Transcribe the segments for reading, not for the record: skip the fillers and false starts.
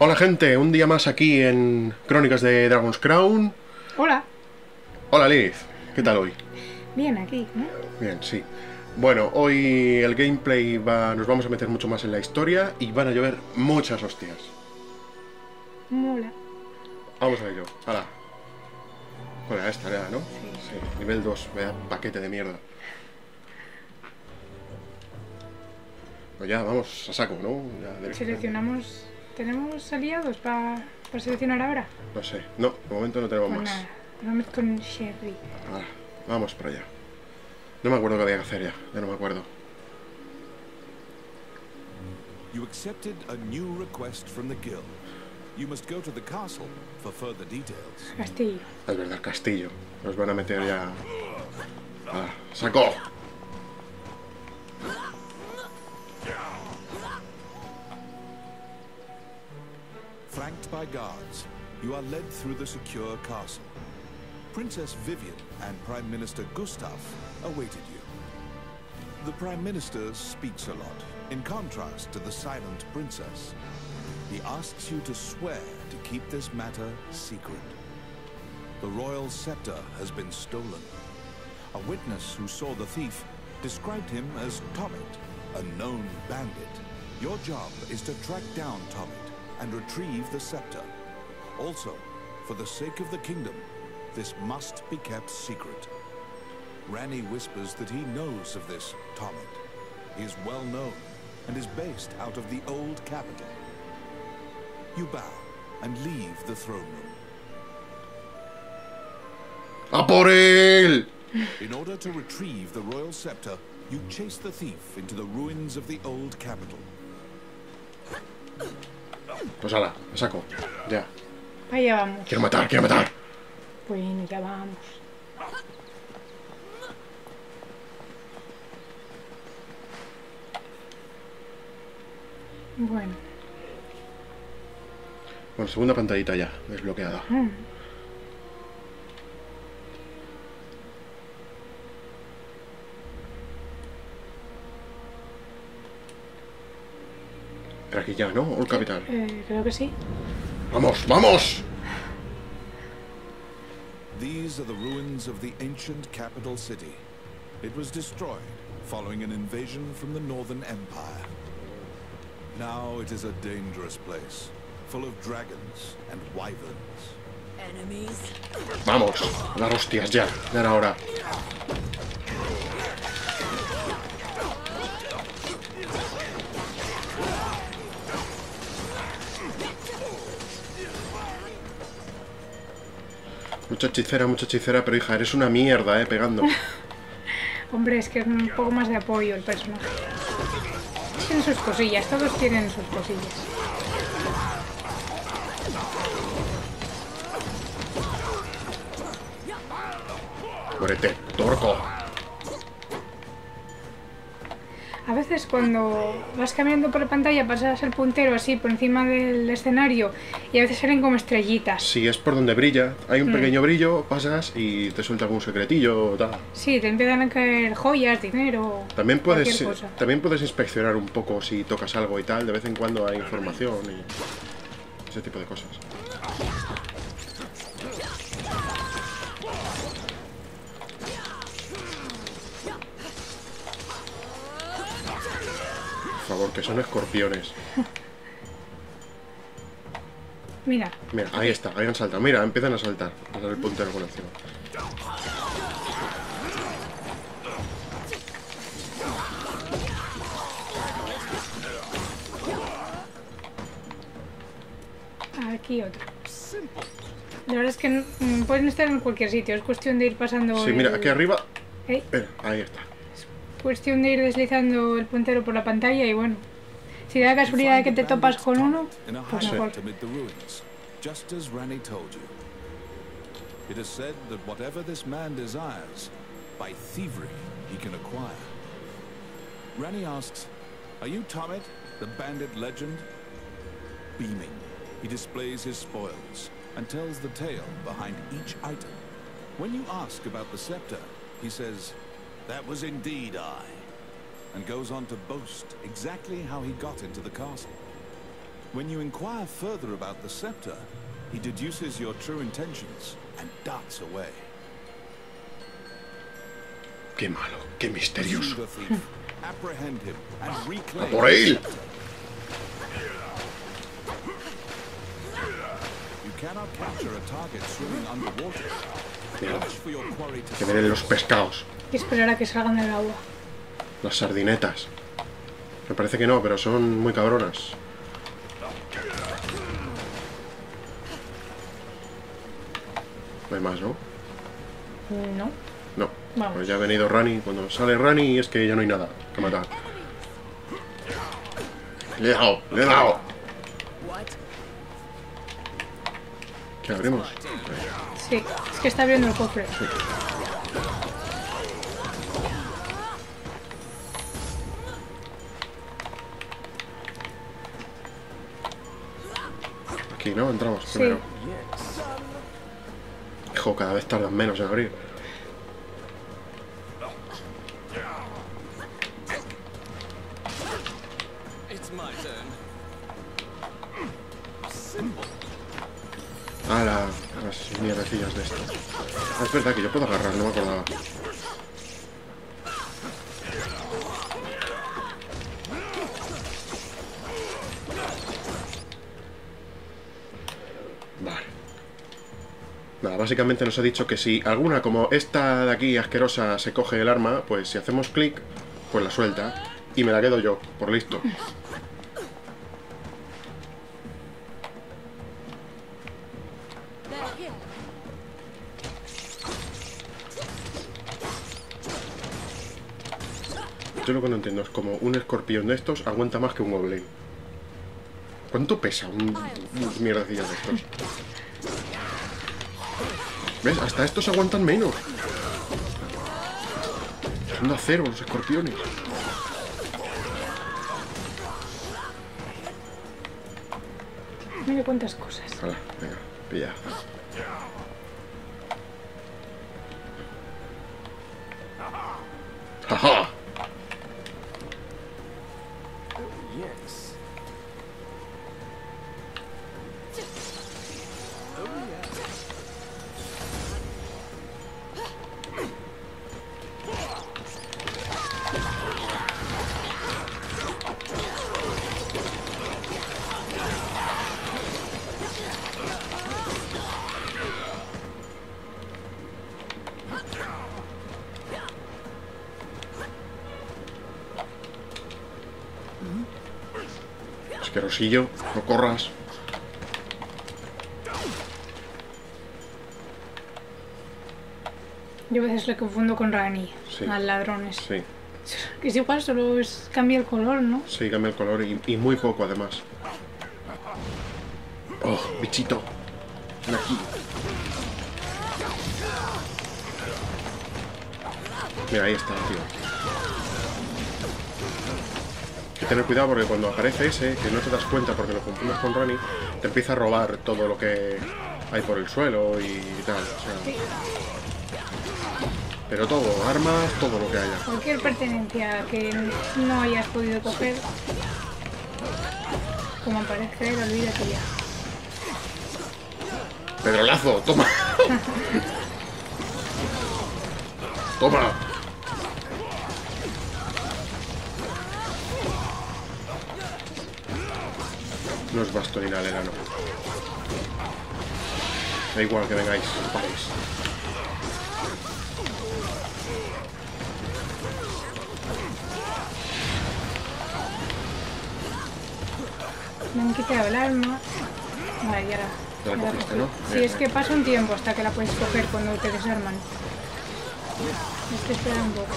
Hola gente, un día más aquí en Crónicas de Dragon's Crown. Hola. Hola Liz, ¿qué tal hoy? Bien, aquí, ¿no? Bien, sí. Bueno, hoy el gameplay nos vamos a meter mucho más en la historia y van a llover muchas hostias. Mola. Vamos a ello, hala. Bueno, esta ya, ¿no? Sí. Sí, nivel 2, vaya paquete de mierda. Pues ya, vamos a saco, ¿no? Ya, seleccionamos... ¿Tenemos aliados para seleccionar ahora? no sé, no, de momento no tenemos Pues más. nada, vamos con Sherry. Ahora, vamos para allá. No me acuerdo qué había que hacer ya no me acuerdo. You accepted a new request from the guild. You must go to the castle for further details. Castillo. Es verdad, castillo. Nos van a meter ya. Ah, ¡saco! Flanked by guards, you are led through the secure castle. Princess Vivian and Prime Minister Gustav awaited you. The Prime Minister speaks a lot, in contrast to the silent princess. He asks you to swear to keep this matter secret. The royal scepter has been stolen. A witness who saw the thief described him as Tomit, a known bandit. Your job is to track down Tomit and retrieve the scepter. Also, for the sake of the kingdom, this must be kept secret. Ranni whispers that he knows of this Tomit. He is well known and is based out of the old capital. You bow and leave the throne room. ¡A por él! In order to retrieve the royal scepter, you chase the thief into the ruins of the old capital. Pues ala, a saco. Ya. Allá vamos. Quiero matar, quiero matar. Bueno, ya vamos. Bueno. Bueno, segunda pantallita ya, desbloqueada. Pero aquí ya, ¿no? ¿O el capital? Creo que sí. ¡Vamos, vamos! These are the ruins of the ancient capital city. It was destroyed following an invasion from the Northern Empire. Now it is a dangerous place, full of dragons and wyverns. Enemies. ¡Vamos! A dar hostias ya, ya era hora. Mucha hechicera, pero hija, eres una mierda, pegando. Hombre, es que es un poco más de apoyo el personaje. Tienen sus cosillas, todos tienen sus cosillas. Muérete, torco. A veces cuando vas caminando por la pantalla pasas el puntero así por encima del escenario y a veces salen como estrellitas. Si es por donde brilla, hay un pequeño brillo, pasas y te suelta algún secretillo o tal. Sí, te empiezan a caer joyas, dinero, También cualquier cosa. puedes inspeccionar un poco si tocas algo y tal, de vez en cuando hay información y ese tipo de cosas. Por favor, que son escorpiones. Mira. Mira, ahí está, ahí han saltado. Mira, empiezan a saltar. A dar el puntero con encima. Aquí otro. La verdad es que pueden estar en cualquier sitio, es cuestión de ir pasando. Sí, mira, aquí arriba. ¿Eh? Ahí está. Cuestión de ir deslizando el puntero por la pantalla y bueno, si da la casualidad de que te topas con uno, pues mejor. Just as Ranni told you. It is said that whatever this man desires, by thievery he can acquire. Ranni asks, "Are you Tomit, the bandit legend?" Beaming, he displays his spoils and tells the tale behind each item. When you ask about the scepter, he says, "That was indeed I," and goes on to boast exactly how he got into the castle. When you inquire further about the scepter, he deduces your true intentions and darts away. Qué malo, qué misterioso. Pursue the thief, apprehend him, and reclaim ¡Por él! You cannot capture a target swimming underwater. Watch for your quarry to Que vienen los pescados. Y esperar a que salgan del agua. Las sardinetas. Me parece que no, pero son muy cabronas. No hay más, ¿no? No. No. Vamos. Pues ya ha venido Rani. Cuando sale Rani es que ya no hay nada que matar. Le he dado, le he dado. ¿Qué abrimos? Sí, es que está abriendo el cofre. Sí. Aquí, ¿no? Entramos Sí. primero. Hijo, cada vez tardan menos en abrir. Ah, las mierdecillas de esto. Ah, es verdad que yo puedo agarrar, no me acordaba. Vale. Nada, básicamente nos ha dicho que si alguna, como esta de aquí asquerosa, se coge el arma, pues si hacemos clic, pues la suelta. Y me la quedo yo, por listo. Yo lo que no entiendo es como un escorpión de estos aguanta más que un goblin. ¿Cuánto pesa unas mierdecillas de estos? ¿Ves? Hasta estos aguantan menos. Son de acero los escorpiones. Mira cuántas cosas. Hala, venga, pilla. ¡Jaja! Asquerosillo, no corras. Yo a veces le confundo con Rani, Sí. a ladrones. Sí, Que es igual, solo cambia el color, ¿no? sí, cambia el color y muy poco además. Oh, bichito. Ven aquí. Mira, ahí está, tío. Hay que tener cuidado porque cuando aparece ese, que no te das cuenta porque lo confundes con Rani, te empieza a robar todo lo que hay por el suelo y tal. O sea, Sí. pero todo, armas, todo lo que haya. Cualquier pertenencia que no hayas podido coger, como aparece él, olvídate ya. ¡Pedrolazo! ¡Toma! ¡Toma! No es bastonina el enano. Da igual que vengáis, paréis. Me han quitado el arma. Vale, ya Ya la cogiste, ¿no? Sí, Bien, es que pasa un tiempo hasta que la puedes coger cuando te desarman. Es que espera un poco.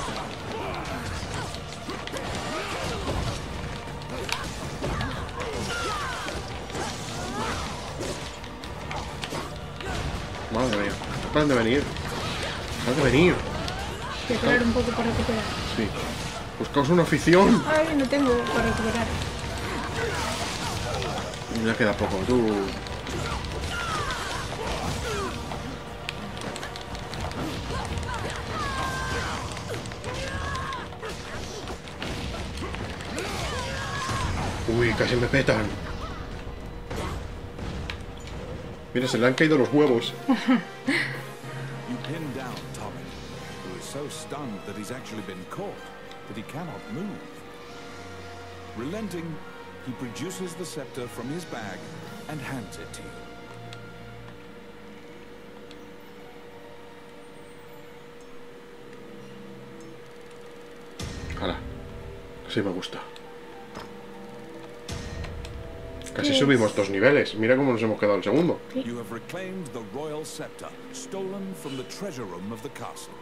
Madre mía, paran de venir. Paran de venir. Hay que esperar un poco para recuperar. Sí. Buscaos una afición. Ay, no tengo para recuperar. Ya queda poco, tú. Uy, casi me petan. Mira, se le han caído los huevos. You pin down Tommy, who is so stunned that he's actually been caught, that he cannot move. Relenting, he produces the scepter from his bag and hands it to you. Hala, así me gusta. Casi subimos 2 niveles. Mira cómo nos hemos quedado el segundo. You have reclaimed the royal scepter, stolen from the treasure room of the castle.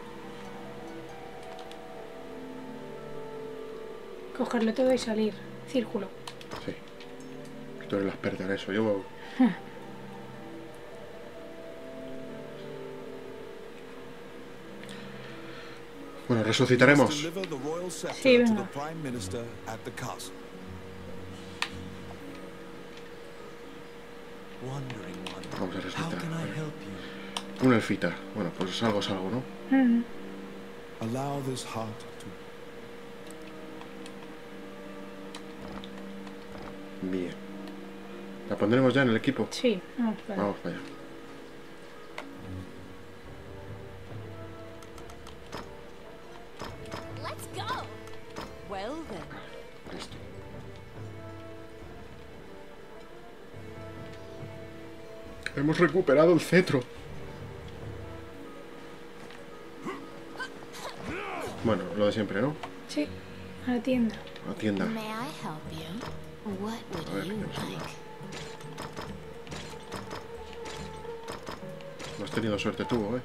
Cogerlo todo y salir. Círculo. Sí. Tú eres la experta en eso. Yo... Bueno, resucitaremos. Sí, venga. Vamos a resucitar. Una elfita. Bueno, pues algo es algo, ¿no? Allow this heart to... Bien. ¿La pondremos ya en el equipo? Sí, vamos para allá. Vamos para allá. Listo. Hemos recuperado el cetro. Bueno, lo de siempre, ¿no? Sí, a la tienda. A la tienda. May I help you? What A ver, would ¿qué you tenemos aquí? like? No has tenido suerte tú, ¿eh?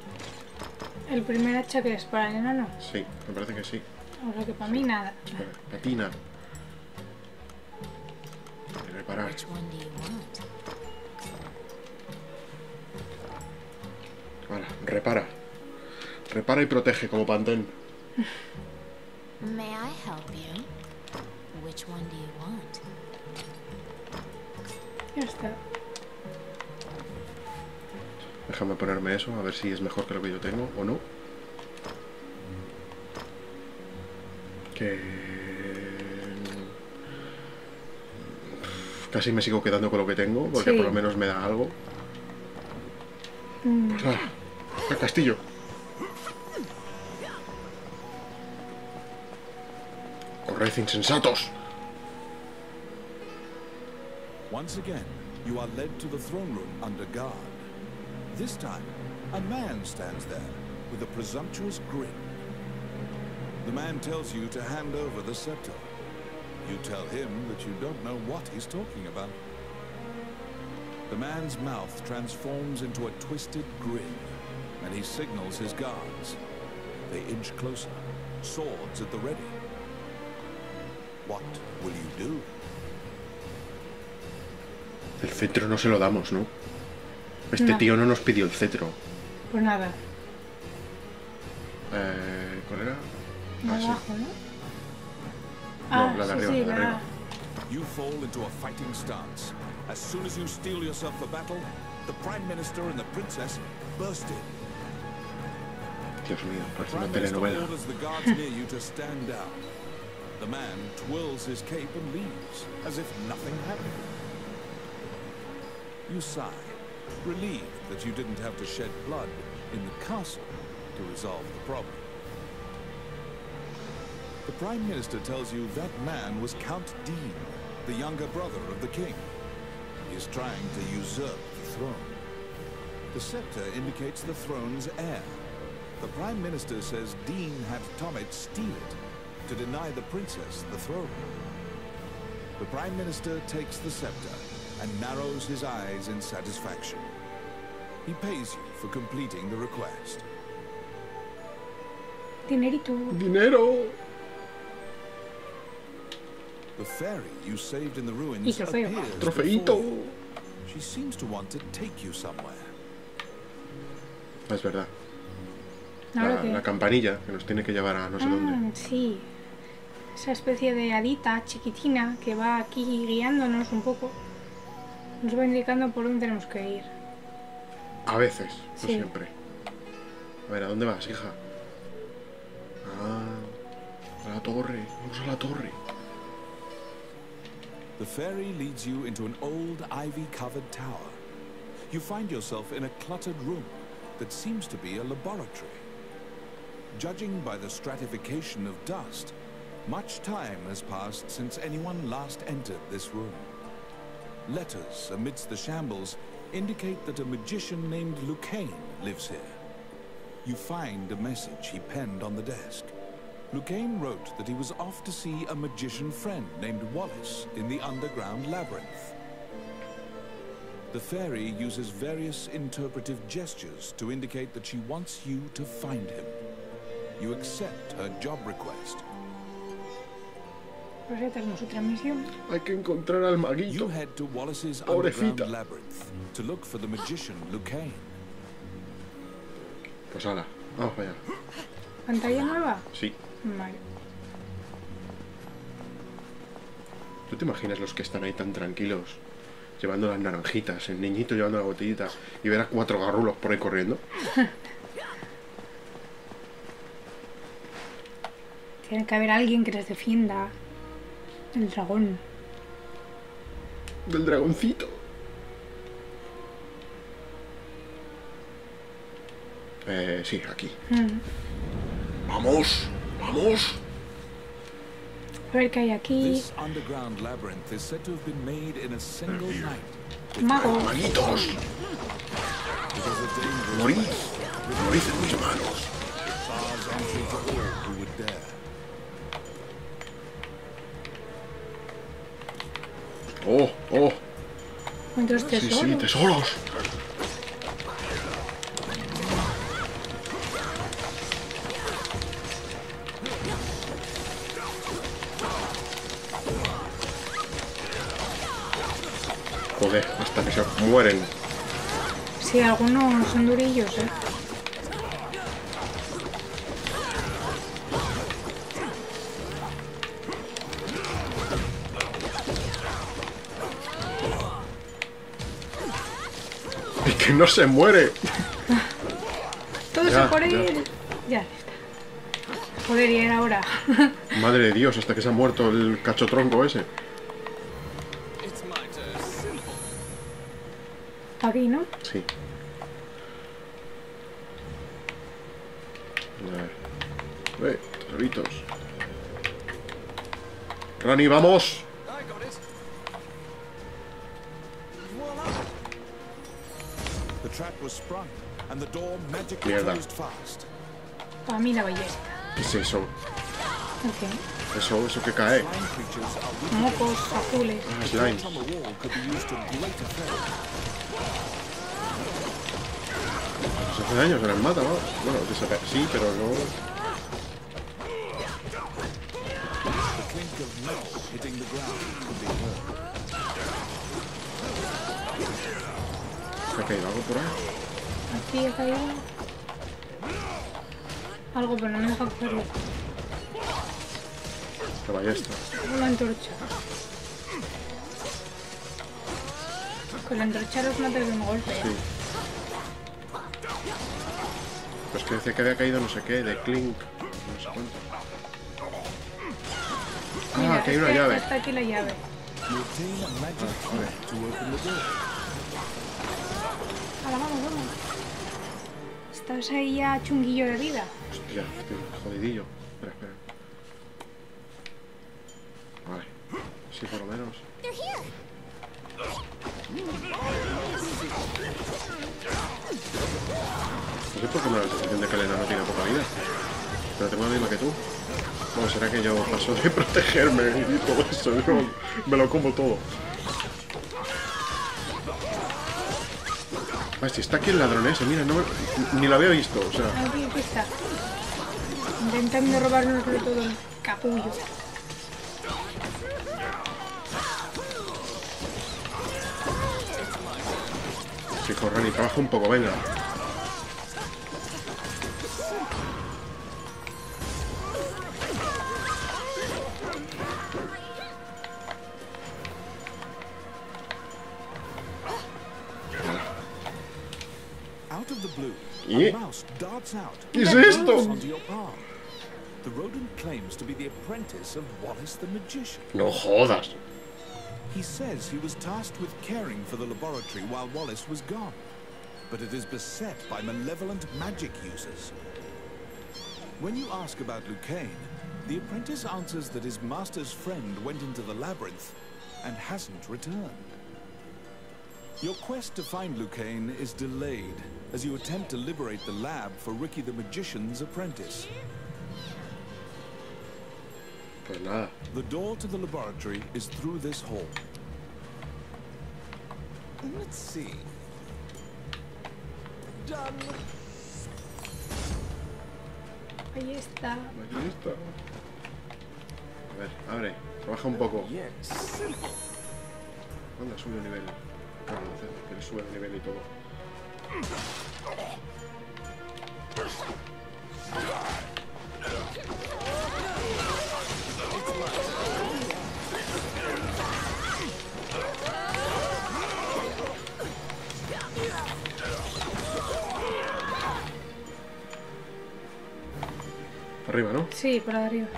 El primer hacha que es para el enano. Sí, me parece que sí. O sea que para mí nada. Espera, patina. Reparar. Which one do you want? Vale, repara. Repara y protege como Pantén. May I help you? Which one do you want? Ya está. Déjame ponerme eso, a ver si es mejor que lo que yo tengo o no. Que... Casi me sigo quedando con lo que tengo, porque Sí. por lo menos me da algo. Pues nada, al castillo. Corred, insensatos. Once again, you are led to the throne room under guard. This time, a man stands there with a presumptuous grin. The man tells you to hand over the scepter. You tell him that you don't know what he's talking about. The man's mouth transforms into a twisted grin, and he signals his guards. They inch closer, swords at the ready. What will you do? El cetro no se lo damos, ¿no? Este No. tío no nos pidió el cetro. Pues nada. ¿Cuál era? Más sí. abajo, ¿no? No, la de sí, arriba, sí, la de arriba. You fall into a fighting stance. As soon as you steel yourself for battle, the Prime Minister and the Princess burst in. Dios mío, parece The una Prime Minister telenovela. orders the guards near you to stand down. The man twirls his cape and leaves, as if nothing happened. You sigh, relieved that you didn't have to shed blood in the castle to resolve the problem. The Prime Minister tells you that man was Count Dean, the younger brother of the king. He is trying to usurp the throne. The scepter indicates the throne's heir. The Prime Minister says Dean had Tommet steal it to deny the princess the throne. The Prime Minister takes the scepter and narrows his eyes in satisfaction. He pays you for completing the request. Dinerito. ¡Dinero! The fairy you saved in the Y ruins trofeo. appears ¡Trofeito! before you. She seems to want to take you somewhere. Es verdad. Ahora La campanilla que nos tiene que llevar a no sé dónde. Sí. Esa especie de hadita chiquitina que va aquí guiándonos un poco. Nos va indicando por dónde tenemos que ir. A veces, no Sí. siempre. A ver, ¿a dónde vas, hija? Ah, a la torre. Vamos a la torre. The fairy leads you into an old ivy-covered tower. you find yourself in a cluttered room that seems to be a laboratory. Judging by the stratification of dust, much time has passed since anyone last entered this room. Letters amidst the shambles indicate that a magician named Lucane lives here. You find a message he penned on the desk. Lucane wrote that he was off to see a magician friend named Wallace in the underground labyrinth. The fairy uses various interpretive gestures to indicate that she wants you to find him. You accept her job request. Pues ya tenemos otra misión. Hay que encontrar al You maguito. head to Wallace's Pobrecita. underground labyrinth to look for the magician Lucane. Pues ala, vamos para allá. ¿Pantalla nueva? Sí. Vale. ¿Tú te imaginas los que están ahí tan tranquilos, llevando las naranjitas, el niñito llevando la botellita, y ver a 4 garrulos por ahí corriendo? Tiene que haber alguien que les defienda del dragón. Del dragoncito. Sí, aquí. ¡Vamos! ¡Vamos! A ver qué hay aquí. This underground labyrinth is said to have been made in a single night. Mago. ¡Maguitos! It is a dangerous ¡Morid! place. ¡Morid en mis manos! It bars entry to all who would dare. ¡Oh! ¡Oh! ¿Cuántos Sí, tesoros? sí, tesoros. Joder, hasta que se mueren. Sí, algunos son durillos, ¿eh? ¡Y que no se muere! Todo Ya, se por ya. él. Ya está. Joder, y era hora. Madre de Dios, hasta que se ha muerto el cachotronco ese. Aquí, ¿no? Sí. A ver. Tesoritos. Rani, vamos. The trap was sprung, and the door magically Mierda. closed fast. Para mí la ballesta. ¿Qué es eso? Ok. Eso que cae. Slime creatures are weak. Mocos azules. Ah, slimes. On the wall could be used to great effect. Se hace daño, se las mata, ¿no? Bueno, sí, pero no. The clink of metal hitting the ground could be heard. ¿Se ha caído algo por ahí? Aquí ha caído algo, pero no me deja cogerlo. La ballesta. Una antorcha. Con la antorcha los matas de un golpe. Sí. Pues que decía que había caído no sé qué, de clink. No sé cuánto. Ah, que hay una llave. Está aquí la llave. You obtain a magic key to open the door. Ahora vamos, vamos. Estás ahí ya chunguillo de vida. Hostia, estoy jodidillo. Espera, espera. Vale. Sí, por lo menos. They're here. No sé por qué me da la sensación de que Elena no tiene poca vida. Pero tengo la misma que tú. Bueno, será que yo paso de protegerme y todo eso. Yo me lo como todo. Ah, si está aquí el ladrón ese, mira, no, ni lo había visto, o sea. Aquí está. Intentando robárnoslo todo el capullo. Hijo, Rani, trabaja un poco, venga. Out of the blue, Yeah. a mouse darts out. ¿Qué es and esto? lands onto your palm. The rodent claims to be the apprentice of Wallace the magician. No jodas. He says he was tasked with caring for the laboratory while Wallace was gone, but it is beset by malevolent magic users. When you ask about Lucane, the apprentice answers that his master's friend went into the labyrinth and hasn't returned. Your quest to find Lucane is delayed as you attempt to liberate the lab for Ricky the Magician's apprentice. Pues nada. The door to the laboratory is through this hall. Let's see. Done. Ahí está. Aquí está. A ver, abre. Baja un poco. Anda, sube un nivel. Claro, que le sube el nivel y todo. Arriba, ¿no? Sí, por arriba.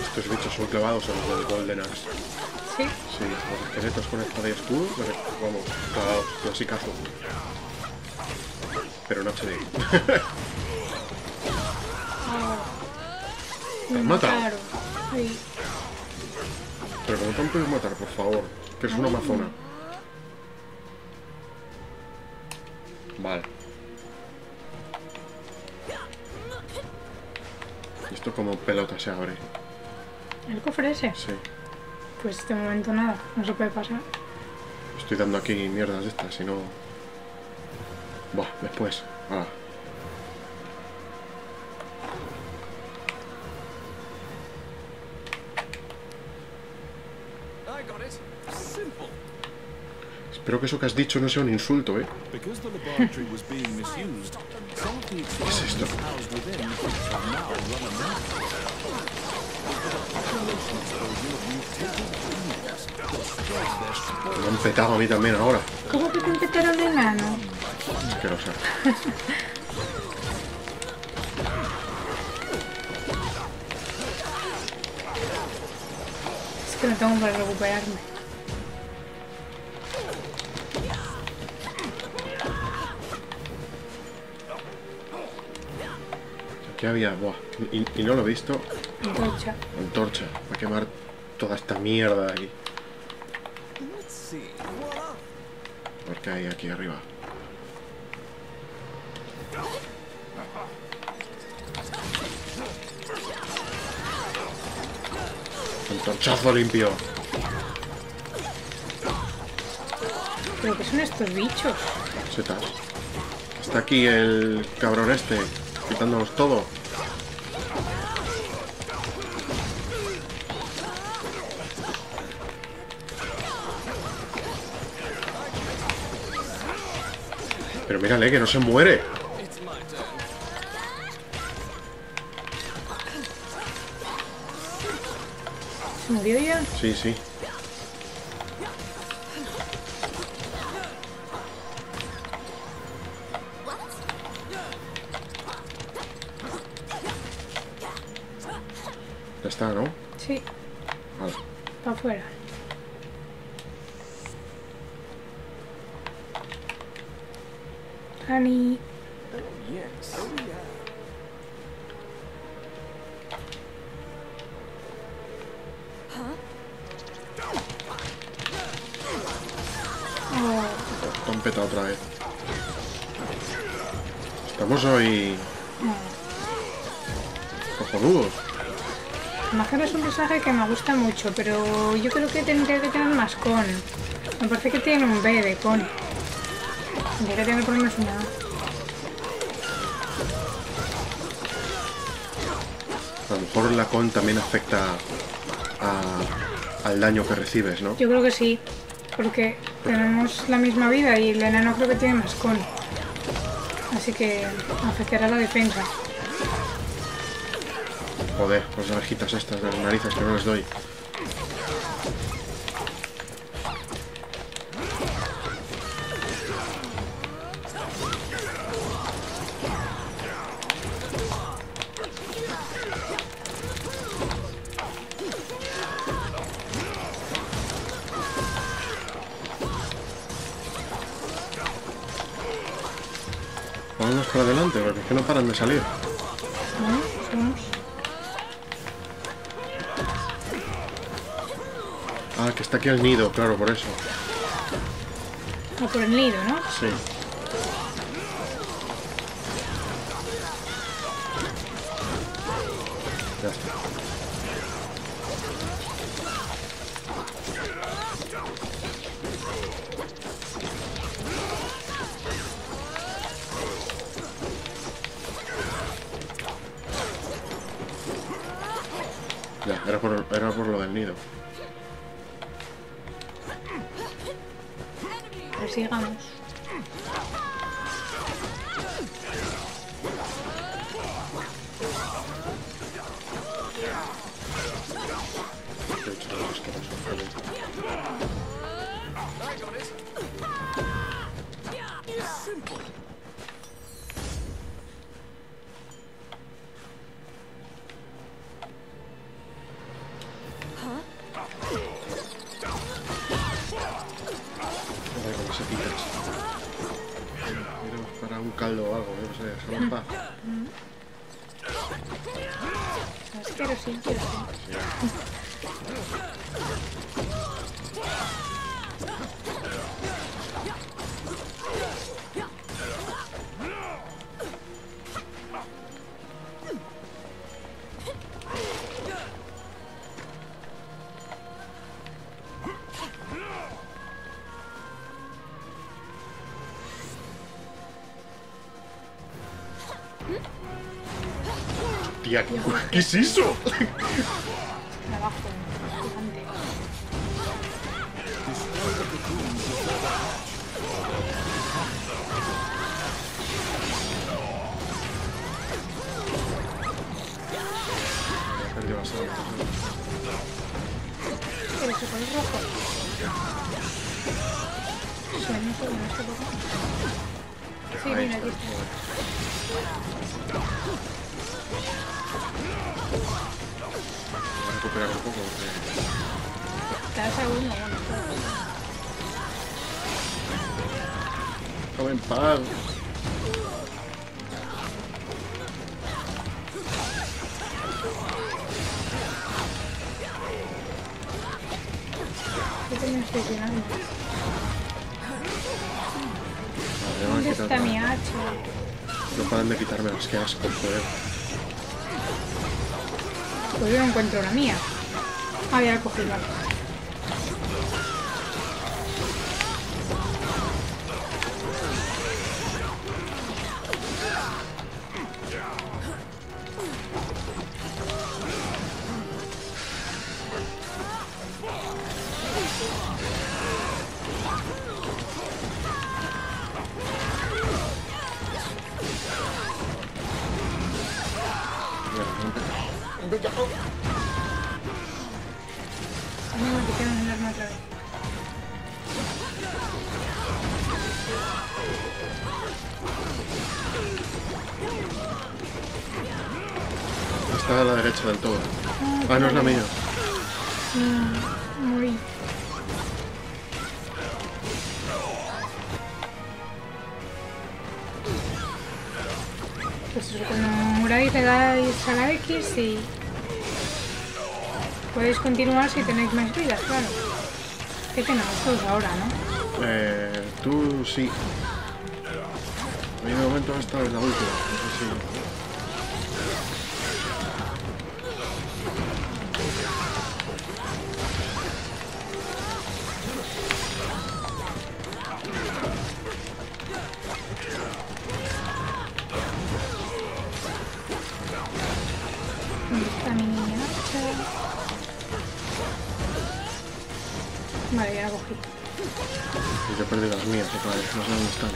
Estos bichos son clavados a los del Golden Axe. Sí. Sí, los esqueletos con espada y escudo, vamos, clavados, clasicazo. Pero no HD. ¿Me has matado? Claro. Sí. Pero ¿cómo te puedes matar, por favor? Que eres una amazona. Vale. ¿Y esto como pelota se abre? ¿El cofre ese? Sí. Pues de momento nada, no se puede pasar. Estoy dando aquí mierdas de estas, si no... Buah, después. Ah. Espero que eso que has dicho no sea un insulto, ¿eh? ¿Qué es esto? Me han petado a mí también ahora. ¿Cómo que te empetaron de enano? Que lo sé. Es que no tengo para recuperarme. Aquí había... Buah, y no lo he visto. Antorcha. Antorcha. Va a quemar toda esta mierda de aquí. A ver qué hay aquí arriba. Antorchazo limpio. ¿Pero qué son estos bichos? Setas. Está aquí el cabrón este, quitándonos todo. Pero mírale, que no se muere. ¿Se murió ya? Sí, sí. Ya está, ¿no? Sí, Vale. para afuera. Honey. Oh, Han petado otra vez. Estamos hoy... cojonudos. Imagen es un personaje que me gusta mucho, pero yo creo que tendría que tener más con. Me parece que tiene un B de con. Tendría que tener por lo menos una A. A lo mejor la con también afecta al daño que recibes, ¿no? Yo creo que sí, porque tenemos la misma vida y el enano creo que tiene más con. Así que afectará la defensa. Joder, las abejitas estas de las narices que no les doy. vámonos para adelante, porque es que no paran de salir. Bueno, pues vamos. Ah, que está aquí el nido, claro, por eso. O por el nido, ¿no? Sí. Ya está. Ya, era por lo del nido. Pues sigamos. He hecho todo asqueroso, joder. Joder, cómo se pica esto. Iremos para un caldo o algo, no sé, solo en paz. ¿Sabes qué? Sí, quiero sí. Tía, ¿qué es eso? Abajo, gigante. Me he perdido bastante. ¿Pero se pone rojo? Sí, no sé, no sé por qué. Sí, Ahí mira, está, aquí está. Voy a recuperar un poco porque... Está segundo, bueno. ¡Come en paz! Yo también estoy llenando. Vale, me han ¿Dónde quitado. está mi hacha? No paran de quitarme las que asco, joder. Pues yo no encuentro la mía. Ah, ya la he cogido. A mí me quitaron el arma otra vez. Está a la derecha del todo. Ah, no es la mía. Morí. Pues eso, cuando muráis le dais a la X y podéis continuar si tenéis más vidas, claro. ¿Qué tenemos todos ahora, no? Tú sí. A mí de momento esta es la última. No sé si... ¿Dónde está mi niña hacha? Vale, ya la cogí. Yo he perdido las mías otra vez. No sé dónde están.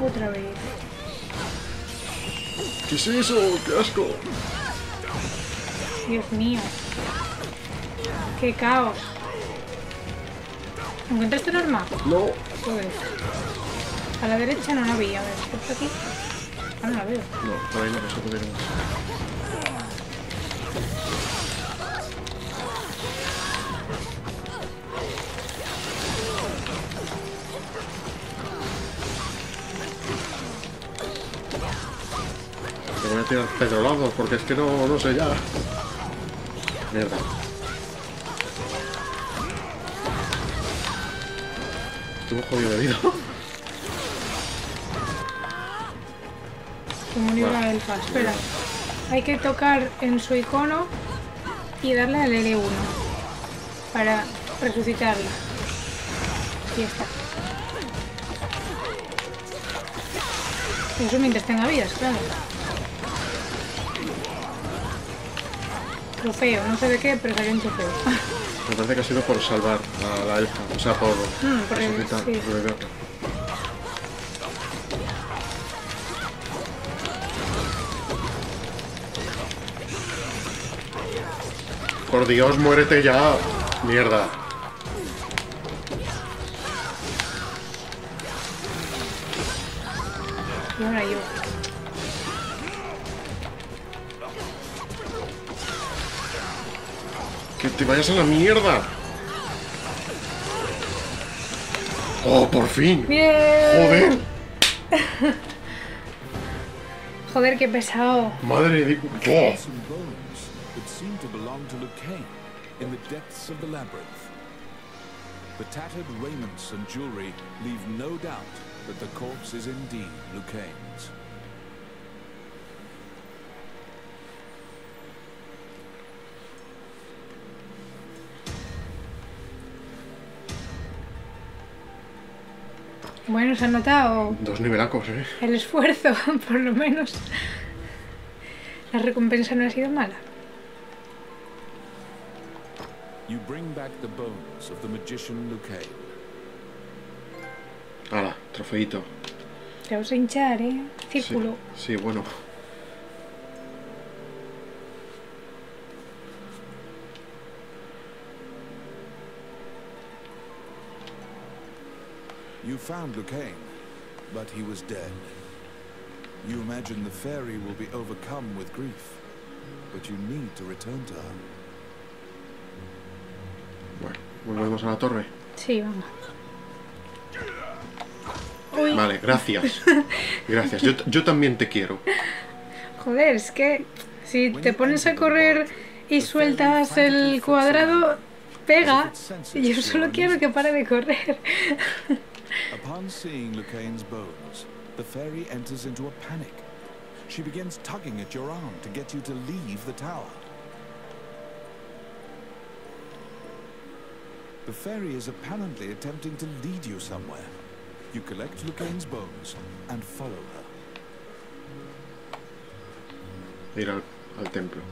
Otra vez. ¿Qué es eso? ¡Qué asco! Dios mío. ¡Qué caos! ¿Encontraste el arma? No. Joder. A la derecha no la vi. A ver, ¿está aquí? Ah, no la veo. No, por ahí no se puede ir más. tirar pedrolazos porque es que no sé ya. Mierda. Estuvo jodido de vida. Como unió la elfa. Espera. Hay que tocar en su icono y darle al L1 para resucitarla. Y ya está. Eso mientras tenga vidas, claro. Trofeo, no sé de qué, pero salió un trofeo. Me parece que ha sido por salvar a la elfa, o sea, por resucitar, sí. revivirla. Por Dios, muérete ya. Mierda. Y ahora yo. Que te vayas a la mierda. Oh, por fin. ¡Bien! Joder. Joder, qué pesado. Madre de... Oh. Some bones that seem to belong to Lucane in the depths of the labyrinth. The tattered raiments and jewelry leave no doubt that the corpse is indeed Lucane's. Bueno, se ha notado 2 nivelacos, el esfuerzo, por lo menos. La recompensa no ha sido mala. You bring back the bones of the magician Lucane. Hala, trofeito. Te vas a hinchar, ¿eh? Círculo. Sí, bueno. You found Lucane, but he was dead. You imagine the fairy will be overcome with grief, but you need to return to her. Bueno, volvemos a la torre. Sí, vamos. Uy. Vale, gracias. Gracias. Yo también te quiero. Joder, es que si te pones a correr y sueltas el cuadrado, pega. Y yo solo quiero que pare de correr. Upon seeing Lucane's bones, the fairy enters into a panic. She begins tugging at your arm to get you to leave the tower. The fairy is apparently attempting to lead you somewhere. You collect Lucane's bones and follow her. Ir al templo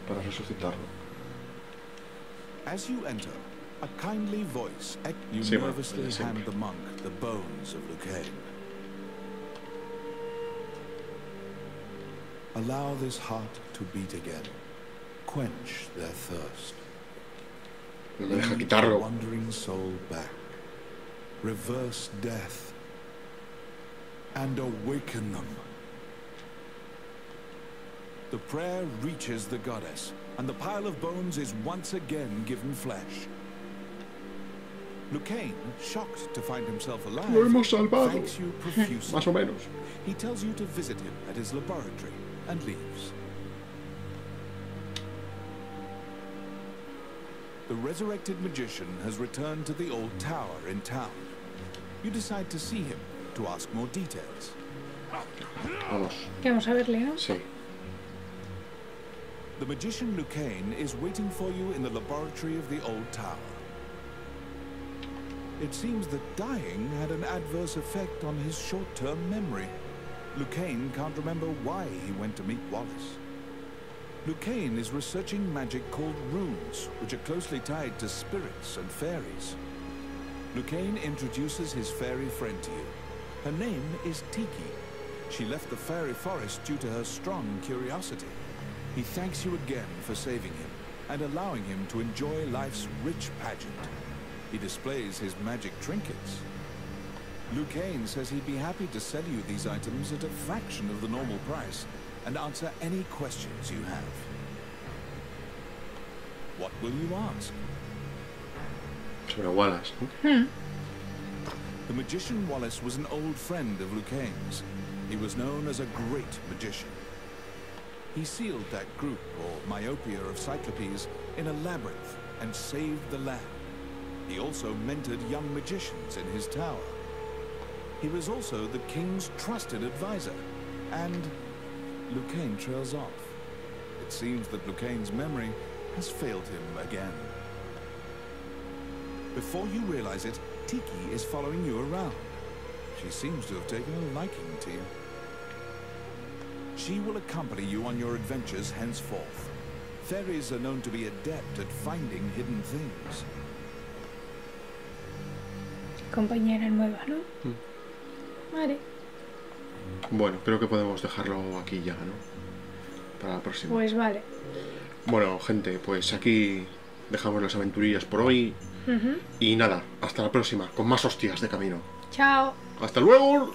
para resucitarlo. As you enter, a kindly voice you Sí, bueno, nervously siempre. hand the monk the bones of Lucane. Allow this heart to beat again. Quench their thirst. No me deja Lead the quitarlo. wandering soul back. Reverse death. And awaken them. The prayer reaches the goddess, and the pile of bones is once again given flesh. Lucane, shocked to find himself alive, Lo hemos salvado. thanks you profusely. Más o menos. He tells you to visit him at his laboratory and leaves. The resurrected magician has returned to the old tower in town. You decide to see him to ask more details. Vamos. Que vamos a verle, ¿no? Sí. The magician Lucane is waiting for you in the laboratory of the old tower. It seems that dying had an adverse effect on his short-term memory. Lucane can't remember why he went to meet Wallace. Lucane is researching magic called runes, which are closely tied to spirits and fairies. Lucane introduces his fairy friend to you. Her name is Tiki. She left the fairy forest due to her strong curiosity. He thanks you again for saving him and allowing him to enjoy life's rich pageant. He displays his magic trinkets. Lucane says he'd be happy to sell you these items at a fraction of the normal price and answer any questions you have. What will you ask? Sobre Wallace, ¿no? The magician Wallace was an old friend of Lucane's. He was known as a great magician. He sealed that group, or myopia of Cyclopes, in a labyrinth and saved the land. He also mentored young magicians in his tower. He was also the king's trusted advisor. And Lucane trails off. It seems that Lucane's memory has failed him again. Before you realize it, Tiki is following you around. She seems to have taken a liking to you. She will accompany you on your adventures henceforth. Fairies are known to be adept at finding hidden things. Compañera nueva, ¿no? Vale. Bueno, creo que podemos dejarlo aquí ya, ¿no? Para la próxima. Pues vale. Bueno, gente, pues aquí dejamos las aventurillas por hoy. Y nada, hasta la próxima, con más hostias de camino. Chao. ¡Hasta luego!